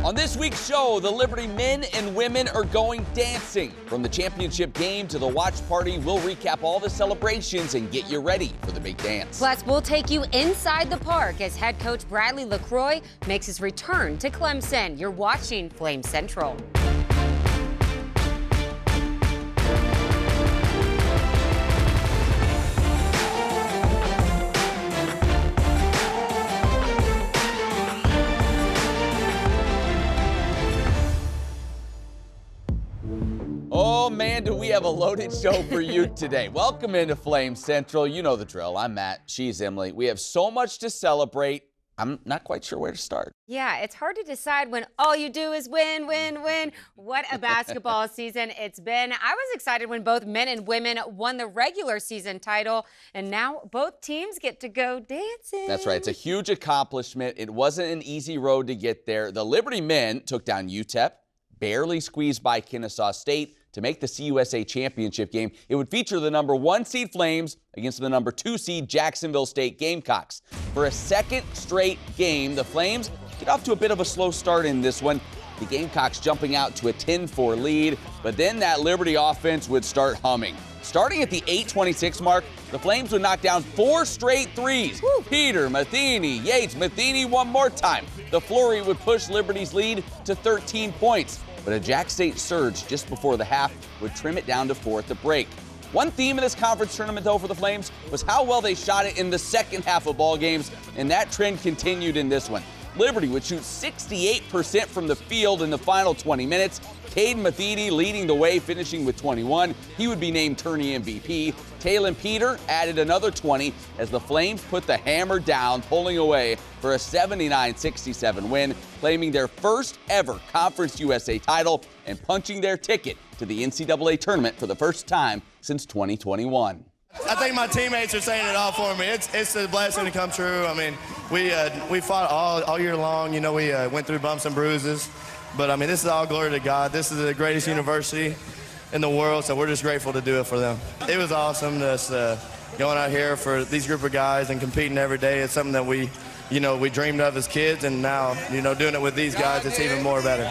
On this week's show, the Liberty men and women are going dancing. From the championship game to the watch party, we'll recap all the celebrations and get you ready for the big dance. Plus, we'll take you inside the park as head coach Bradley LeCroy makes his return to Clemson. You're watching Flame Central. Oh man, do we have a loaded show for you today. Welcome into Flame Central. You know the drill. I'm Matt. She's Emily. We have so much to celebrate. I'm not quite sure where to start. Yeah, it's hard to decide when all you do is win, win, win. What a basketball season it's been. I was excited when both men and women won the regular season title, and now both teams get to go dancing. That's right. It's a huge accomplishment. It wasn't an easy road to get there. The Liberty men took down UTEP, barely squeezed by Kennesaw State to make the CUSA championship game. It would feature the number 1 seed Flames against the number 2 seed Jacksonville State Gamecocks. For a second straight game, the Flames get off to a bit of a slow start in this one. The Gamecocks jumping out to a 10-4 lead, but then that Liberty offense would start humming. Starting at the 8:26 mark, the Flames would knock down 4 straight threes. Woo. Peter, Matheny, Yates, Matheny one more time. The flurry would push Liberty's lead to 13 points. But a Jack State surge just before the half would trim it down to 4 at the break. One theme of this conference tournament, though, for the Flames was how well they shot it in the second half of ball games, and that trend continued in this one. Liberty would shoot 68% from the field in the final 20 minutes. Caden Matheny leading the way, finishing with 21. He would be named tourney MVP. Talon Peter added another 20 as the Flames put the hammer down, pulling away for a 79-67 win, claiming their first ever Conference USA title and punching their ticket to the NCAA tournament for the first time since 2021. I think my teammates are saying it all for me. It's a blessing to come true. I mean, we fought all year long. You know, we went through bumps and bruises. But, I mean, this is all glory to God. This is the greatest university in the world, so we're just grateful to do it for them. It was awesome just going out here for these group of guys and competing every day. It's something that we dreamed of as kids, and now, doing it with these guys, it's even more better.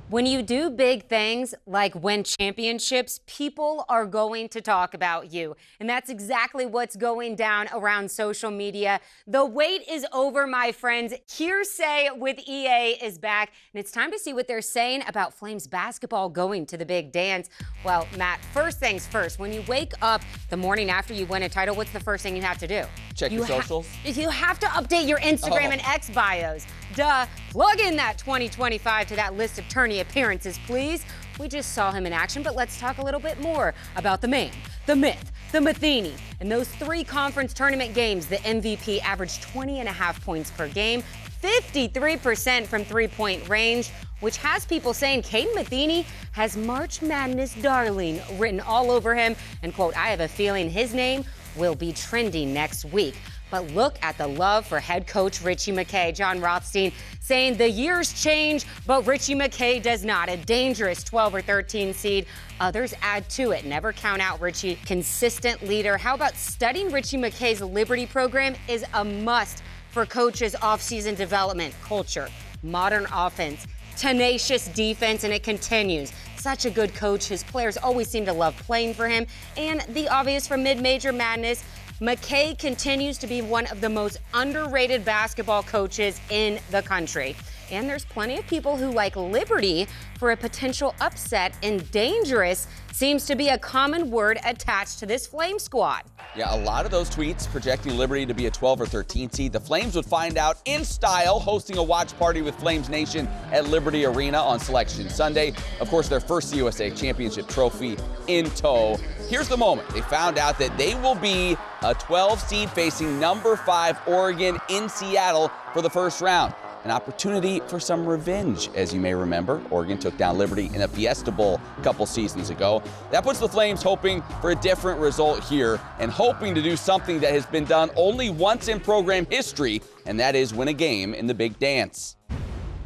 When you do big things like win championships, people are going to talk about you. And that's exactly what's going down around social media. The wait is over, my friends. Hearsay with EA is back, and it's time to see what they're saying about Flames basketball going to the big dance. Well, Matt, first things first, when you wake up the morning after you win a title, what's the first thing you have to do? Check your socials? You have to update your Instagram and X bios. Duh. Plug in that 2025 to that list of tourney appearances, please. We just saw him in action, but let's talk a little bit more about the man, the myth, the Matheny. In those 3 conference tournament games, the MVP averaged 20.5 points per game, 53% from three-point range, which has people saying Caden Matheny has March Madness darling written all over him. And, quote, I have a feeling his name will be trending next week. But look at the love for head coach Richie McKay. John Rothstein saying the years change, but Richie McKay does not. A dangerous 12 or 13 seed. Others add to it. Never count out Richie. Consistent leader. How about studying Richie McKay's Liberty program is a must for coaches' offseason development. Culture, modern offense, tenacious defense, and it continues. Such a good coach. His players always seem to love playing for him. And the obvious from Mid-Major Madness, McKay continues to be one of the most underrated basketball coaches in the country. And there's plenty of people who like Liberty for a potential upset, and dangerous seems to be a common word attached to this Flame squad. Yeah, a lot of those tweets projecting Liberty to be a 12 or 13 seed. The Flames would find out in style, hosting a watch party with Flames Nation at Liberty Arena on Selection Sunday. Of course, their first USA championship trophy in tow. Here's the moment. They found out that they will be a 12 seed facing number 5 Oregon in Seattle for the first round. An opportunity for some revenge, as you may remember. Oregon took down Liberty in a Fiesta Bowl a couple seasons ago. That puts the Flames hoping for a different result here and hoping to do something that has been done only once in program history, and that is win a game in the big dance.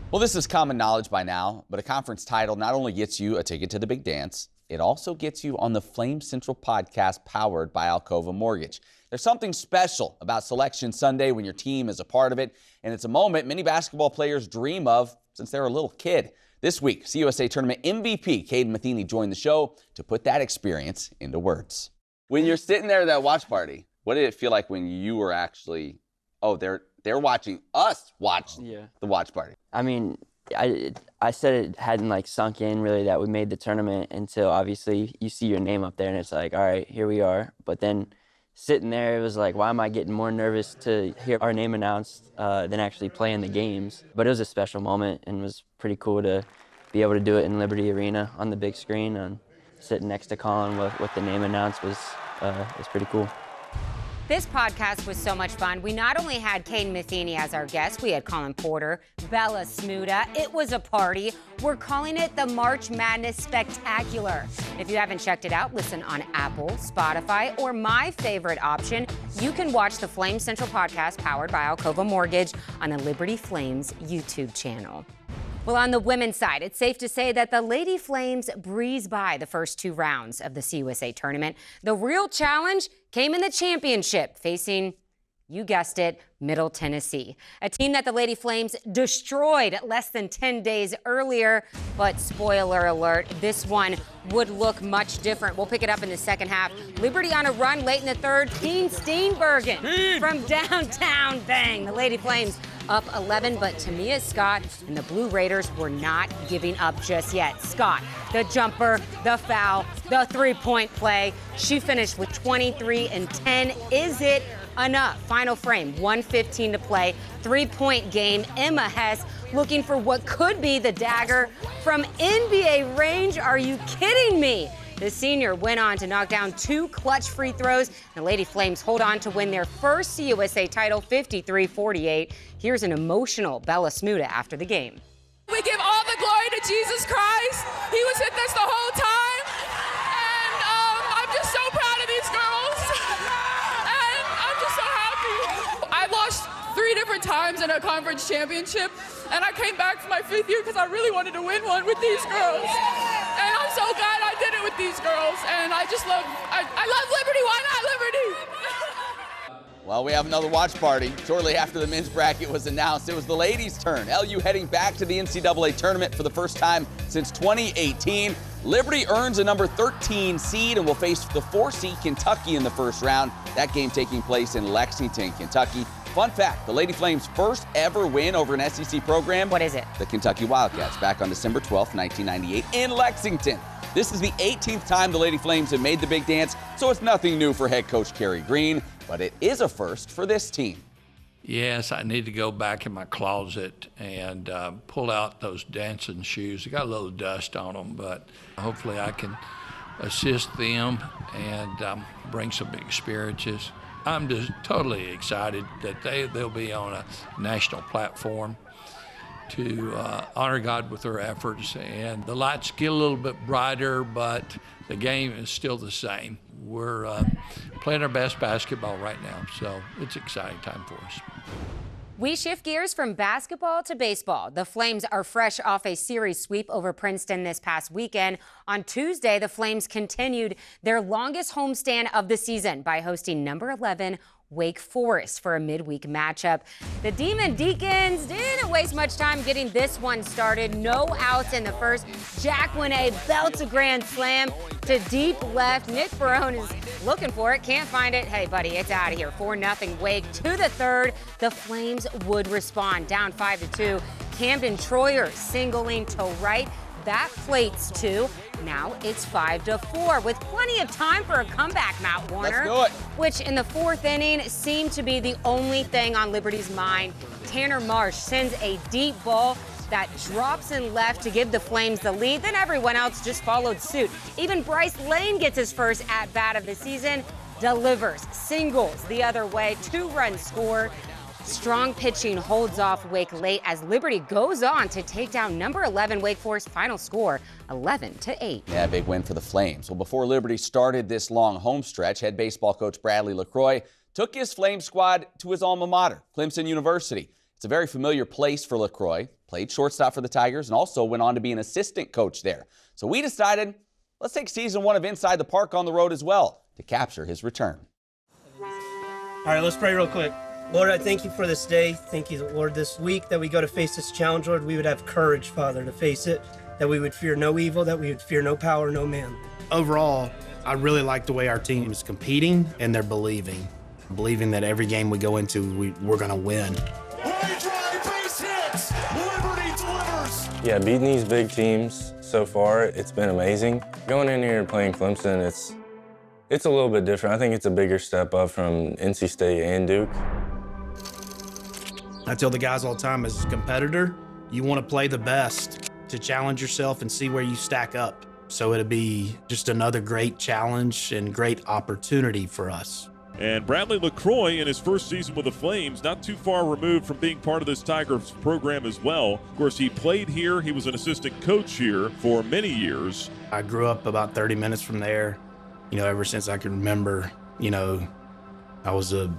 Well, this is common knowledge by now, but a conference title not only gets you a ticket to the big dance, it also gets you on the Flame Central podcast powered by Alcova Mortgage. There's something special about Selection Sunday when your team is a part of it, and it's a moment many basketball players dream of since they're a little kid. This week, CUSA Tournament MVP Caden Matheny joined the show to put that experience into words. When you're sitting there at that watch party, what did it feel like when you were actually, they're watching us watch the watch party? I mean, I said it hadn't sunk in really that we made the tournament until obviously you see your name up there and it's like, all right, here we are. But then sitting there, it was like, why am I getting more nervous to hear our name announced than actually playing the games? But it was a special moment and it was pretty cool to be able to do it in Liberty Arena on the big screen, and sitting next to Colin with the name announced was pretty cool. This podcast was so much fun. We not only had Caden Matheny as our guest, we had Colin Porter, Bella Smuda. It was a party. We're calling it the March Madness Spectacular. If you haven't checked it out, listen on Apple, Spotify, or my favorite option. You can watch the Flames Central podcast powered by Alcova Mortgage on the Liberty Flames YouTube channel. Well, on the women's side, it's safe to say that the Lady Flames breezed by the first 2 rounds of the CUSA tournament. The real challenge came in the championship, facing, you guessed it, Middle Tennessee, a team that the Lady Flames destroyed less than 10 days earlier. But spoiler alert, this one would look much different. We'll pick it up in the second half. Liberty on a run late in the third. Keen Steenbergen from downtown. Bang, the Lady Flames up 11, but Tamia Scott and the Blue Raiders were not giving up just yet. Scott, the jumper, the foul, the three-point play. She finished with 23 and 10. Is it enough? Final frame, 1:15 to play. 3-point game. Emma Hess looking for what could be the dagger from NBA range. Are you kidding me? The senior went on to knock down 2 clutch free throws. The Lady Flames hold on to win their first CUSA title, 53-48. Here's an emotional Bella Smuda after the game. We give all the glory to Jesus Christ. He was with us the whole time. And I'm just so proud of these girls. And I'm just so happy. I lost 3 different times in a conference championship. And I came back for my 5th year because I really wanted to win one with these girls. And I'm so glad I did it with these girls. And I love Liberty. Why not Liberty? Well, we have another watch party. Shortly after the men's bracket was announced, it was the ladies' turn. LU heading back to the NCAA tournament for the first time since 2018. Liberty earns a number 13 seed and will face the 4 seed Kentucky in the first round. That game taking place in Lexington, Kentucky. Fun fact, the Lady Flames' first ever win over an SEC program. What is it? The Kentucky Wildcats, back on December 12th, 1998 in Lexington. This is the 18th time the Lady Flames have made the big dance, so it's nothing new for head coach Kerry Green, but it is a first for this team. Yes, I need to go back in my closet and pull out those dancing shoes. They got a little dust on them, but hopefully I can assist them and bring some experiences. I'm just totally excited that they'll be on a national platform to honor God with their efforts. And the lights get a little bit brighter, but the game is still the same. We're playing our best basketball right now, so it's an exciting time for us. We shift gears from basketball to baseball. The Flames are fresh off a series sweep over Princeton this past weekend. On Tuesday, the Flames continued their longest homestand of the season by hosting number 11 Wake Forest for a midweek matchup. The Demon Deacons didn't waste much time getting this one started. No outs in the first. Jack Winay belts a grand slam to deep left. Nick Barone is looking for it, can't find it. Hey, buddy, it's out of here. 4-0 Wake to the third. The Flames would respond, down 5-2. Camden Troyer singling to right. That plates 2. Now it's 5-4 with plenty of time for a comeback, Matt Warner. Let's do it. Which in the 4th inning seemed to be the only thing on Liberty's mind. Tanner Marsh sends a deep ball that drops in left to give the Flames the lead. Then everyone else just followed suit. Even Bryce Lane gets his first at-bat of the season, delivers, singles the other way, 2-run score. Strong pitching holds off Wake late as Liberty goes on to take down number 11 Wake Forest. Final score 11-8. Yeah, big win for the Flames. Well, before Liberty started this long home stretch, head baseball coach Bradley LeCroy took his Flame squad to his alma mater, Clemson University. It's a very familiar place for LeCroy. Played shortstop for the Tigers and also went on to be an assistant coach there. So we decided, let's take season 1 of Inside the Park on the road as well to capture his return. All right, let's pray real quick. Lord, I thank you for this day. Thank you, Lord, this week that we go to face this challenge, Lord, we would have courage, Father, to face it, that we would fear no evil, that we would fear no power, no man. Overall, I really like the way our team is competing and they're believing that every game we go into, we're going to win. Yeah, beating these big teams so far, it's been amazing. Going in here and playing Clemson, it's a little bit different. I think it's a bigger step up from NC State and Duke. I tell the guys all the time, as a competitor, you want to play the best to challenge yourself and see where you stack up. So it'll be just another great challenge and great opportunity for us. And Bradley LeCroy, in his first season with the Flames, not too far removed from being part of this Tigers program as well. Of course, he played here. He was an assistant coach here for many years. I grew up about 30 minutes from there. Ever since I can remember, I was a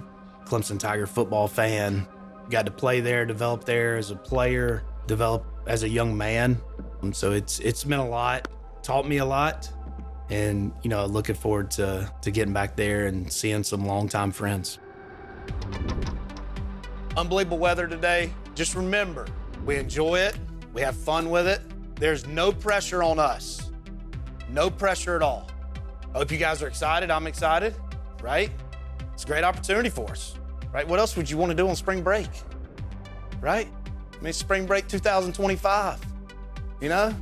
Clemson Tiger football fan. Got to play there, develop there as a player, develop as a young man. So it's been a lot, taught me a lot. And, looking forward to getting back there and seeing some longtime friends. Unbelievable weather today. Just remember, we enjoy it. We have fun with it. There's no pressure on us. No pressure at all. I hope you guys are excited. I'm excited, right? It's a great opportunity for us, right? What else would you want to do on spring break, right? Spring break 2025, You know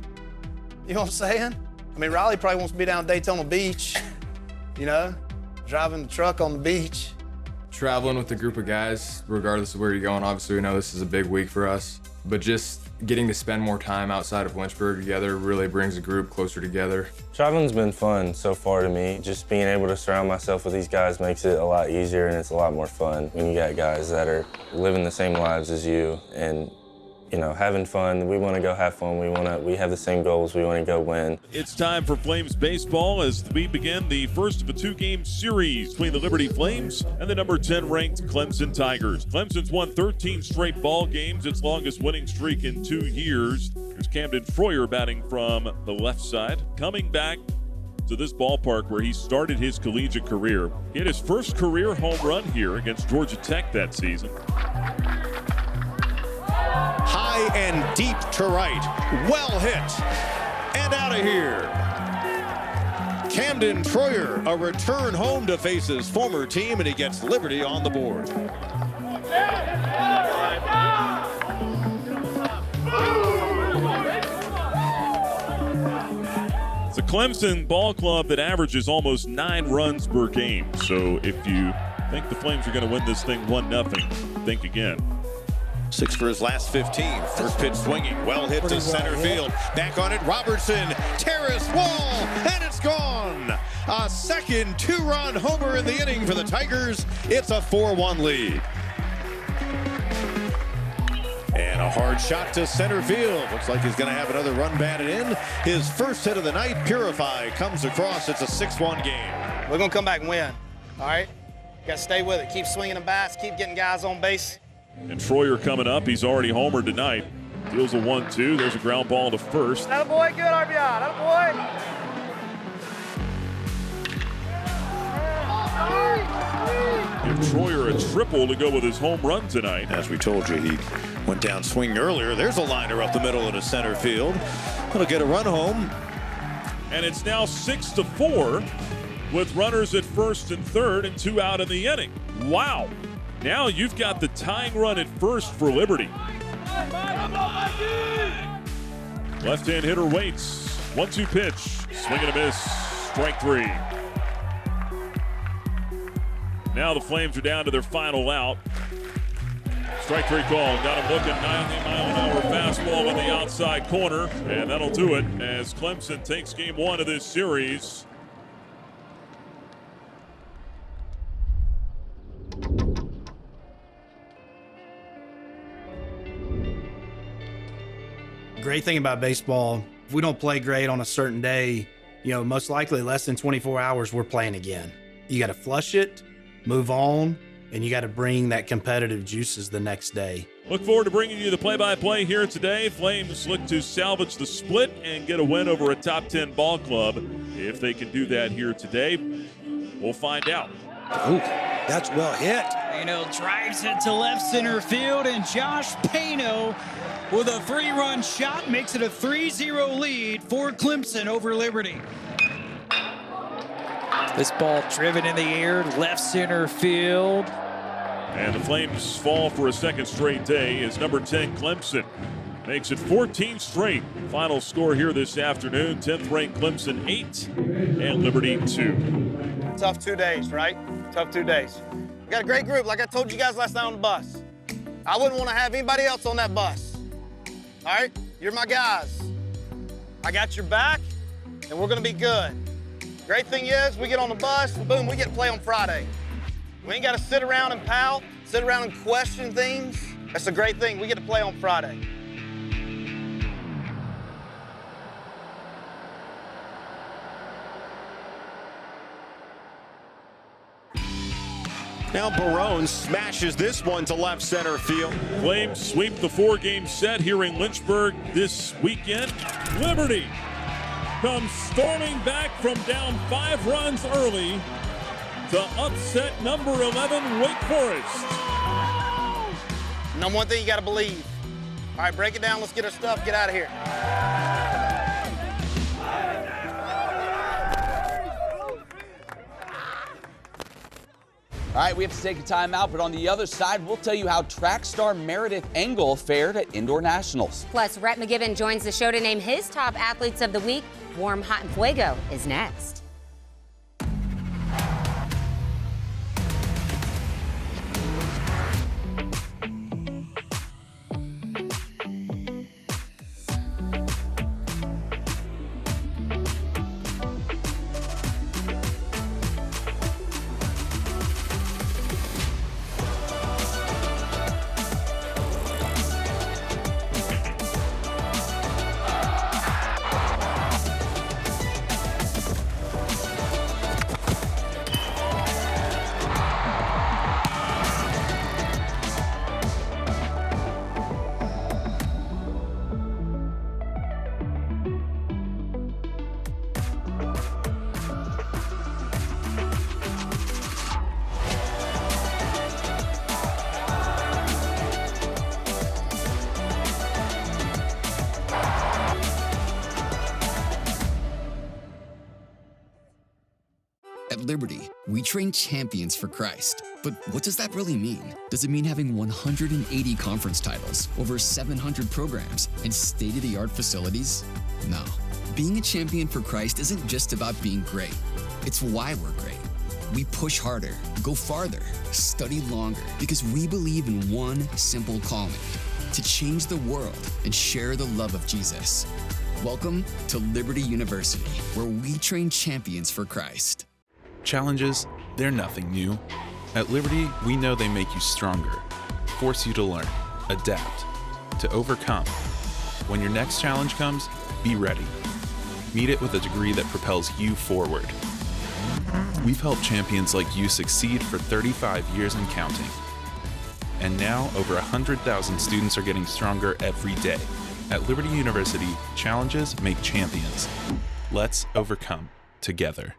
what I'm saying? Riley probably wants to be down Daytona Beach, driving the truck on the beach. Traveling with a group of guys, regardless of where you're going, obviously we know this is a big week for us, but just getting to spend more time outside of Lynchburg together really brings the group closer together. Traveling's been fun so far to me. Just being able to surround myself with these guys makes it a lot easier, and it's a lot more fun when you got guys that are living the same lives as you and having fun. We want to go have fun. We have the same goals. We want to go win. It's time for Flames baseball as we begin the first of a two-game series between the Liberty Flames and the number 10 ranked Clemson Tigers. Clemson's won 13 straight ball games, its longest winning streak in 2 years. Here's Camden Froyer batting from the left side, coming back to this ballpark where he started his collegiate career. He had his first career home run here against Georgia Tech that season. High and deep to right. Well hit. And out of here. Camden Froyer, a return home to face his former team, and he gets Liberty on the board. It's a Clemson ball club that averages almost 9 runs per game. So if you think the Flames are going to win this thing 1-0, think again. 6 for his last 15. First pitch swinging. Well hit to center field. Back on it. Robertson. Terrace wall. And it's gone. A second 2-run homer in the inning for the Tigers. It's a 4-1 lead. And a hard shot to center field. Looks like he's going to have another run batted in. His first hit of the night. Purify comes across. It's a 6-1 game. We're going to come back and win. All right? Got to stay with it. Keep swinging the bats. Keep getting guys on base. And Froyer coming up. He's already homered tonight. Deals a 1-2. There's a ground ball to first. That boy, good RBI. That boy. Give Froyer a triple to go with his home run tonight. As we told you, he went down swinging earlier. There's a liner up the middle into center field. He'll get a run home. And it's now 6-4 with runners at first and third and 2 out in the inning. Wow. Now you've got the tying run at first for Liberty. Left-hand hitter waits. 1-2 pitch. Swing and a miss. Strike 3. Now the Flames are down to their final out. Strike 3 call. Got him looking. 90-mile-an-hour fastball in the outside corner. And that'll do it as Clemson takes game 1 of this series. Great thing about baseball, if we don't play great on a certain day, most likely less than 24 hours, we're playing again. You got to flush it, move on, and you got to bring that competitive juices the next day. Look forward to bringing you the play-by-play here today. Flames look to salvage the split and get a win over a top 10 ball club. If they can do that here today, we'll find out. Ooh. That's well hit. Pano drives it to left center field, and Josh Pano with a 3-run shot makes it a 3-0 lead for Clemson over Liberty. This ball driven in the air, left center field. And the Flames fall for a second straight day as number 10 Clemson makes it 14 straight. Final score here this afternoon, 10th ranked Clemson 8 and Liberty 2. Tough 2 days, right? Tough 2 days. We got a great group, like I told you guys last night on the bus. I wouldn't want to have anybody else on that bus. All right? You're my guys. I got your back, and we're going to be good. Great thing is, we get on the bus, and boom, we get to play on Friday. We ain't got to sit around and pout, sit around and question things. That's a great thing. We get to play on Friday. Now Barone smashes this one to left center field. Flames sweep the 4-game set here in Lynchburg this weekend. Liberty comes storming back from down 5 runs early to upset number 11 Wake Forest. Number one thing you got to believe. All right, break it down. Let's get our stuff. Get out of here. All right, we have to take a timeout, but on the other side, we'll tell you how track star Meredith Engle fared at Indoor Nationals. Plus, Rhett McGibbon joins the show to name his top athletes of the week. Warm, Hot, and Fuego is next. At Liberty, we train champions for Christ. But what does that really mean? Does it mean having 180 conference titles, over 700 programs, and state-of-the-art facilities? No. Being a champion for Christ isn't just about being great. It's why we're great. We push harder, go farther, study longer, because we believe in one simple calling: to change the world and share the love of Jesus. Welcome to Liberty University, where we train champions for Christ. Challenges, they're nothing new. At Liberty, we know they make you stronger, force you to learn, adapt, to overcome. When your next challenge comes, be ready. Meet it with a degree that propels you forward. We've helped champions like you succeed for 35 years and counting. And now, over 100,000 students are getting stronger every day. At Liberty University, challenges make champions. Let's overcome together.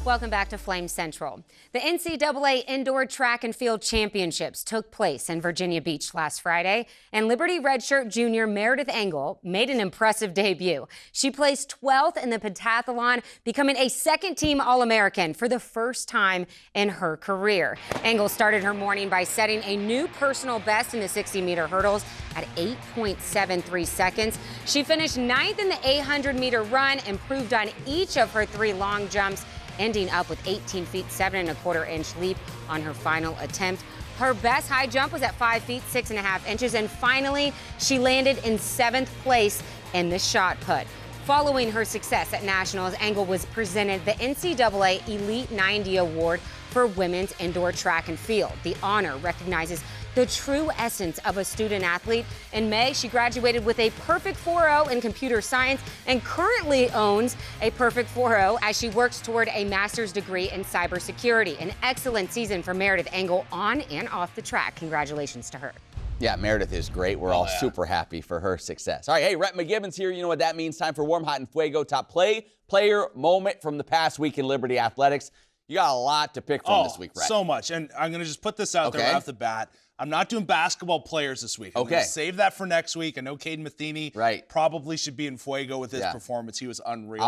Welcome back to Flame Central. The NCAA Indoor Track and Field Championships took place in Virginia Beach last Friday, and Liberty redshirt junior Meredith Engle made an impressive debut. She placed 12th in the pentathlon, becoming a second-team All-American for the first time in her career. Engle started her morning by setting a new personal best in the 60-meter hurdles at 8.73 seconds. She finished 9th in the 800-meter run, improved on each of her 3 long jumps, ending up with 18 feet 7 1/4 inch leap on her final attempt. Her best high jump was at 5 feet 6 1/2 inches, and finally she landed in 7th place in the shot put. Following her success at Nationals, Engle was presented the NCAA Elite 90 Award for women's indoor track and field. The honor recognizes the true essence of a student athlete. In May, she graduated with a perfect 4.0 in computer science and currently owns a perfect 4.0 as she works toward a master's degree in cybersecurity. An excellent season for Meredith Engle on and off the track. Congratulations to her. Yeah, Meredith is great. We're all super happy for her success. All right, hey, Rhett McGibbon's here. You know what that means. Time for Warm, Hot, and Fuego. Top player moment from the past week in Liberty Athletics. You got a lot to pick from this week, Rhett. So much. And I'm going to just put this out there right off the bat. I'm not doing basketball players this week. I'm going to save that for next week. I know Caden Matheny probably should be in Fuego with his performance. He was unreal.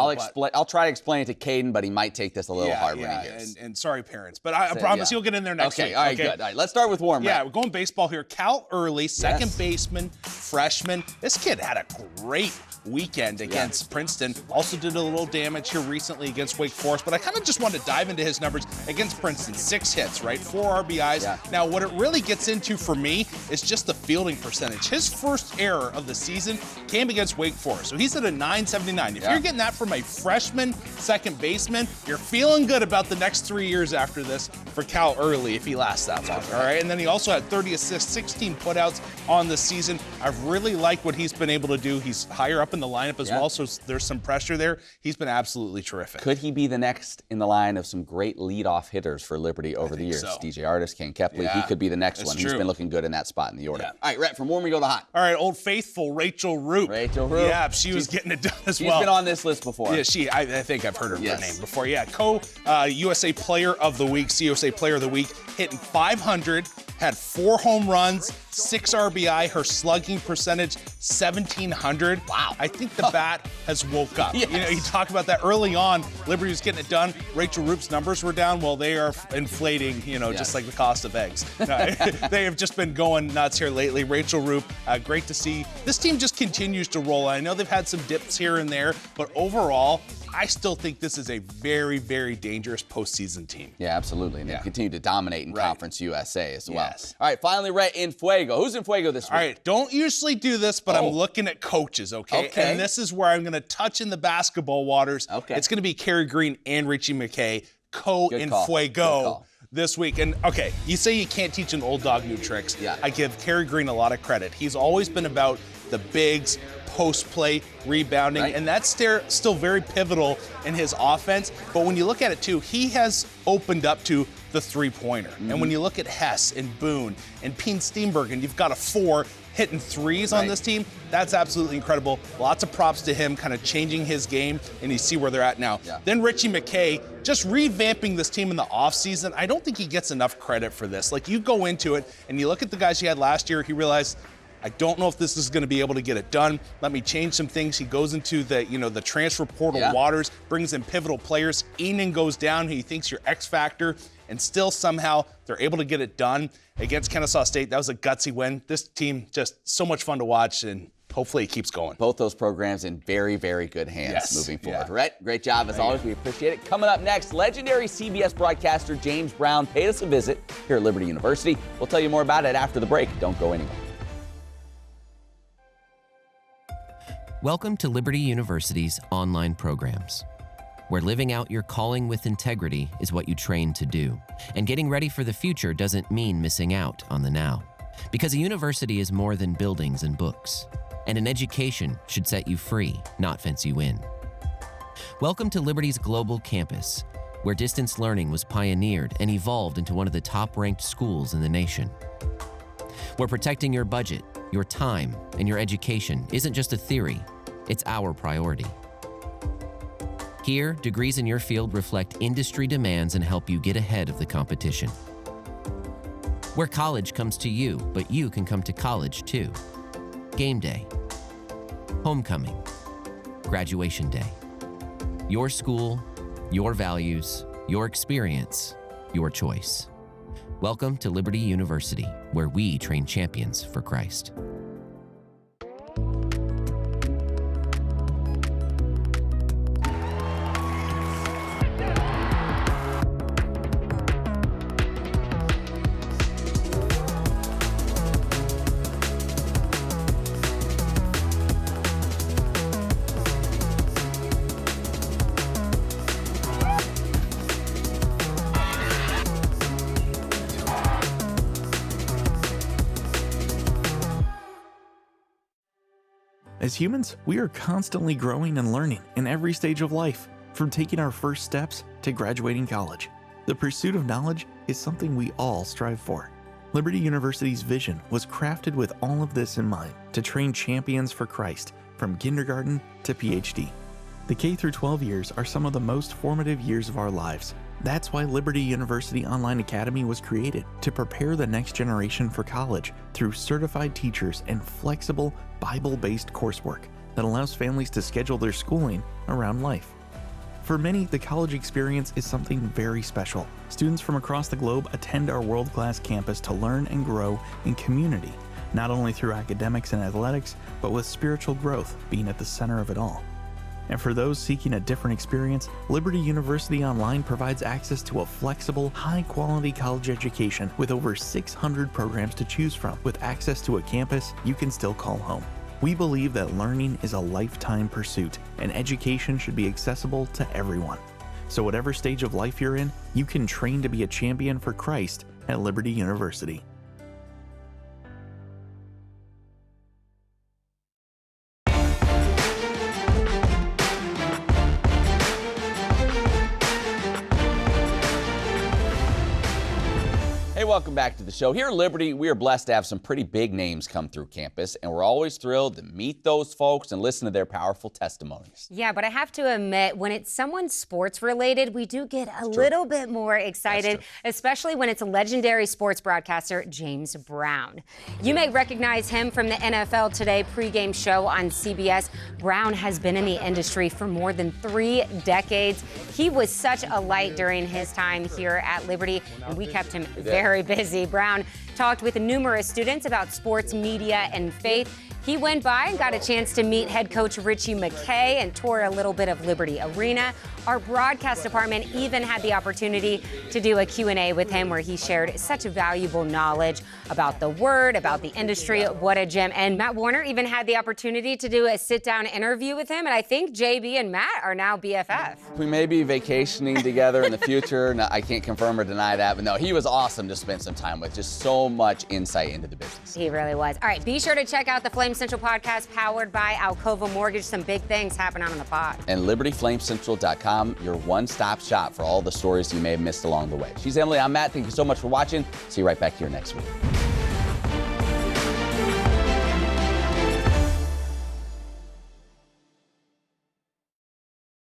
I'll try to explain it to Caden, but he might take this a little hard when he hears. And sorry, parents. But I promise you'll get in there next week. All right, good. All right, let's start with warm. Yeah, we're going baseball here. Cal Early, second baseman, freshman. This kid had a great weekend against Princeton. Also did a little damage here recently against Wake Forest, but I kind of just wanted to dive into his numbers against Princeton. 6 hits, right? 4 RBIs. Now, what it really gets into for me is just the fielding percentage. His first error of the season came against Wake Forest, so he's at a 979. If you're getting that from a freshman second baseman, you're feeling good about the next 3 years after this for Cal Early if he lasts that long, all right? And then he also had 30 assists, 16 putouts on the season. I've really liked what he's been able to do. He's higher up in the lineup as well, so there's some pressure there. He's been absolutely terrific. Could he be the next in the line of some great leadoff hitters for Liberty over the years? So. DJ Artis, Kane Kepley, he could be the next one. He's been looking good in that spot in the order. All right, Rhett, from warm we go to hot. All right, Old Faithful, Rachel Roop. Yeah, she was getting it done as well. She's been on this list before. Yeah, I think I've heard her name before. Yeah, USA Player of the Week, CUSA Player of the Week, hitting 500, had 4 home runs, 6 RBI, her slugging percentage, 1,700. Wow. I think the bat has woke up. You know, you talk about that early on, Liberty was getting it done. Rachel Roop's numbers were down. Well, they are inflating, just like the cost of eggs. They have just been going nuts here lately. Rachel Roop, great to see. This team just continues to roll. I know they've had some dips here and there, but overall, I still think this is a very, very dangerous postseason team. Yeah, absolutely. And they continue to dominate in Conference USA as well. All right, finally, Rhett, in Fuego. Who's in Fuego this week? All right, don't usually do this, but I'm looking at coaches, okay? And this is where I'm going to touch in the basketball waters. It's going to be Kerry Green and Richie McKay, in Fuego this week. And, you say you can't teach an old dog new tricks. I give Kerry Green a lot of credit. He's always been about the bigs, post play, rebounding, and that's still very pivotal in his offense. But when you look at it too, he has opened up to the three-pointer. And when you look at Hess and Boone and Peen Steenbergen, and you've got a 4 hitting threes on this team, that's absolutely incredible. Lots of props to him kind of changing his game, and you see where they're at now. Then Richie McKay, just revamping this team in the offseason. I don't think he gets enough credit for this. Like, you go into it and you look at the guys he had last year, he realized, I don't know if this is going to be able to get it done. Let me change some things. He goes into the transfer portal waters, brings in pivotal players. Enan goes down, who he thinks your X factor, and still somehow they're able to get it done against Kennesaw State. That was a gutsy win. This team just so much fun to watch, and hopefully it keeps going. Both those programs in very, very good hands moving forward. Rhett, great job as always. We appreciate it. Coming up next, legendary CBS broadcaster James Brown paid us a visit here at Liberty University. We'll tell you more about it after the break. Don't go anywhere. Welcome to Liberty University's online programs, where living out your calling with integrity is what you train to do. And getting ready for the future doesn't mean missing out on the now. Because a university is more than buildings and books. And an education should set you free, not fence you in. Welcome to Liberty's global campus, where distance learning was pioneered and evolved into one of the top-ranked schools in the nation. Where protecting your budget, your time, and your education isn't just a theory, it's our priority. Here, degrees in your field reflect industry demands and help you get ahead of the competition. Where college comes to you, but you can come to college too. Game day, homecoming, graduation day. Your school, your values, your experience, your choice. Welcome to Liberty University, where we train champions for Christ. As humans, we are constantly growing and learning in every stage of life, from taking our first steps to graduating college. The pursuit of knowledge is something we all strive for. Liberty University's vision was crafted with all of this in mind, to train champions for Christ from kindergarten to PhD. The K-12 years are some of the most formative years of our lives. That's why Liberty University Online Academy was created, to prepare the next generation for college through certified teachers and flexible, Bible-based coursework that allows families to schedule their schooling around life. For many, the college experience is something very special. Students from across the globe attend our world-class campus to learn and grow in community, not only through academics and athletics, but with spiritual growth being at the center of it all. And for those seeking a different experience, Liberty University Online provides access to a flexible, high-quality college education with over 600 programs to choose from. With access to a campus you can still call home. We believe that learning is a lifetime pursuit, and education should be accessible to everyone. So whatever stage of life you're in, you can train to be a champion for Christ at Liberty University. Welcome back to the show. Here at Liberty, we are blessed to have some pretty big names come through campus, and we're always thrilled to meet those folks and listen to their powerful testimonies. Yeah, but I have to admit, when it's someone sports related, we do get a little bit more excited, especially when it's a legendary sports broadcaster, James Brown. You may recognize him from the NFL Today pregame show on CBS. Brown has been in the industry for more than 3 decades. He was such a light during his time here at Liberty, and we kept him very busy. Brown talked with numerous students about sports, media, and faith. He went by and got a chance to meet head coach Richie McKay and tour a little bit of Liberty Arena. Our broadcast department even had the opportunity to do a Q&A with him where he shared such valuable knowledge about the word, about the industry, what a gem. And Matt Warner even had the opportunity to do a sit-down interview with him. And I think JB and Matt are now BFF. We may be vacationing together in the future. No, I can't confirm or deny that, but no, he was awesome to spend some time with. Just so much insight into the business. He really was. All right, be sure to check out the Flame Central podcast powered by Alcova Mortgage. Some big things happening on the pod. And LibertyFlameCentral.com, your one-stop shop for all the stories you may have missed along the way. She's Emily, I'm Matt. Thank you so much for watching. See you right back here next week.